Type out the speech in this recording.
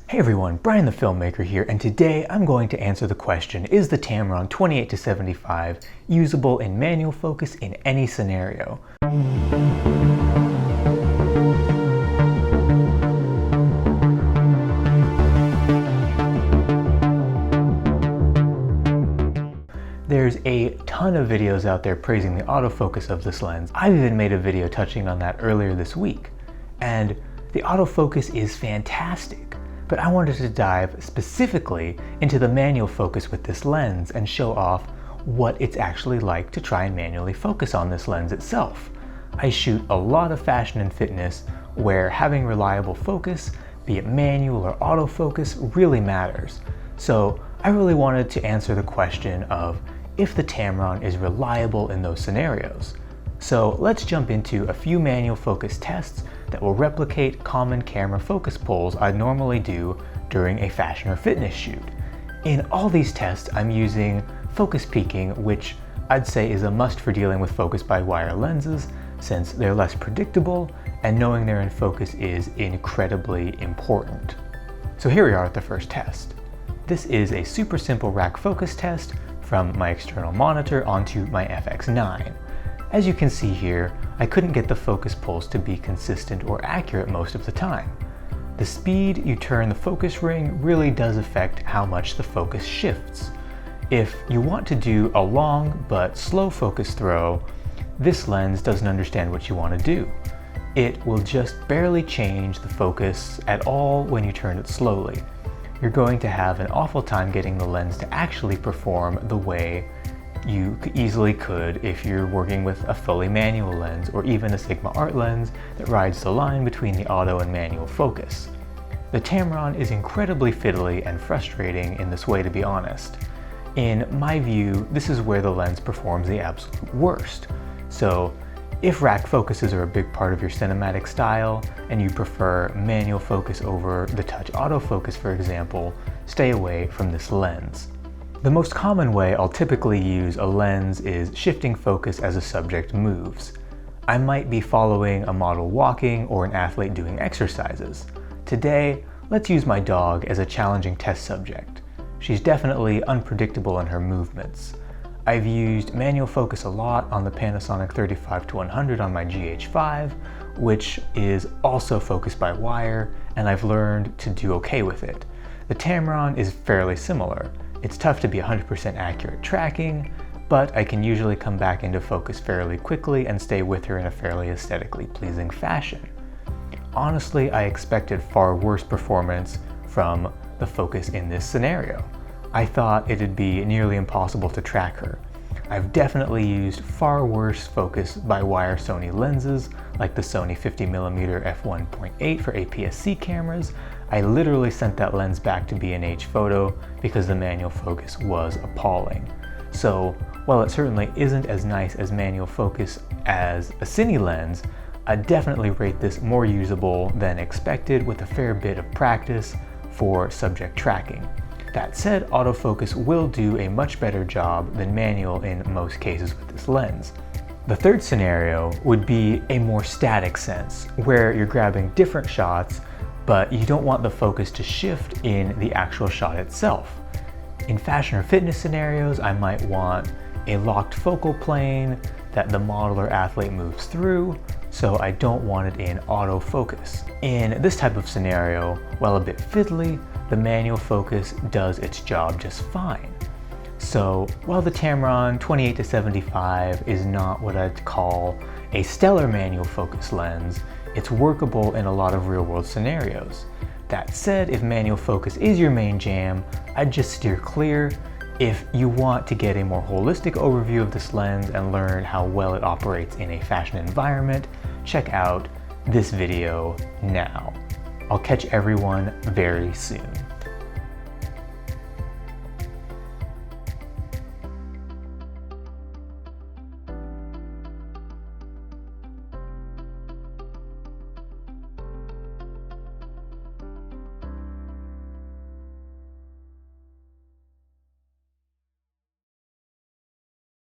Hey everyone, Brian the Filmmaker here, and today I'm going to answer the question, is the Tamron 28-75 usable in manual focus in any scenario? There's a ton of videos out there praising the autofocus of this lens. I've even made a video touching on that earlier this week, and the autofocus is fantastic. But I wanted to dive specifically into the manual focus with this lens and show off what it's actually like to try and manually focus on this lens itself. I shoot a lot of fashion and fitness where having reliable focus, be it manual or autofocus, really matters. So I really wanted to answer the question of if the Tamron is reliable in those scenarios. So let's jump into a few manual focus tests that will replicate common camera focus pulls I normally do during a fashion or fitness shoot. In all these tests, I'm using focus peaking, which I'd say is a must for dealing with focus by wire lenses, since they're less predictable and knowing they're in focus is incredibly important. So here we are at the first test. This is a super simple rack focus test from my external monitor onto my FX9. As you can see here, I couldn't get the focus pulls to be consistent or accurate most of the time. The speed you turn the focus ring really does affect how much the focus shifts. If you want to do a long but slow focus throw, this lens doesn't understand what you want to do. It will just barely change the focus at all when you turn it slowly. You're going to have an awful time getting the lens to actually perform the way you easily could if you're working with a fully manual lens or even a Sigma Art lens that rides the line between the auto and manual focus. The Tamron is incredibly fiddly and frustrating in this way, to be honest. In my view, this is where the lens performs the absolute worst. So if rack focuses are a big part of your cinematic style and you prefer manual focus over the touch autofocus, for example, stay away from this lens. The most common way I'll typically use a lens is shifting focus as a subject moves. I might be following a model walking or an athlete doing exercises. Today, let's use my dog as a challenging test subject. She's definitely unpredictable in her movements. I've used manual focus a lot on the Panasonic 35-100 on my GH5, which is also focused by wire, and I've learned to do okay with it. The Tamron is fairly similar. It's tough to be 100% accurate tracking, but I can usually come back into focus fairly quickly and stay with her in a fairly aesthetically pleasing fashion. Honestly, I expected far worse performance from the focus in this scenario. I thought it'd be nearly impossible to track her. I've definitely used far worse focus by wire Sony lenses, like the Sony 50mm f1.8 for APS-C cameras. I literally sent that lens back to B&H Photo because the manual focus was appalling. So while it certainly isn't as nice as manual focus as a cine lens, I definitely rate this more usable than expected with a fair bit of practice for subject tracking. That said, autofocus will do a much better job than manual in most cases with this lens. The third scenario would be a more static sense, where you're grabbing different shots, but you don't want the focus to shift in the actual shot itself. In fashion or fitness scenarios, I might want a locked focal plane that the model or athlete moves through, so I don't want it in autofocus. In this type of scenario, while a bit fiddly, the manual focus does its job just fine. So while the Tamron 28-75 is not what I'd call a stellar manual focus lens, it's workable in a lot of real-world scenarios. That said, if manual focus is your main jam, I'd just steer clear. If you want to get a more holistic overview of this lens and learn how well it operates in a fashion environment, check out this video now. I'll catch everyone very soon.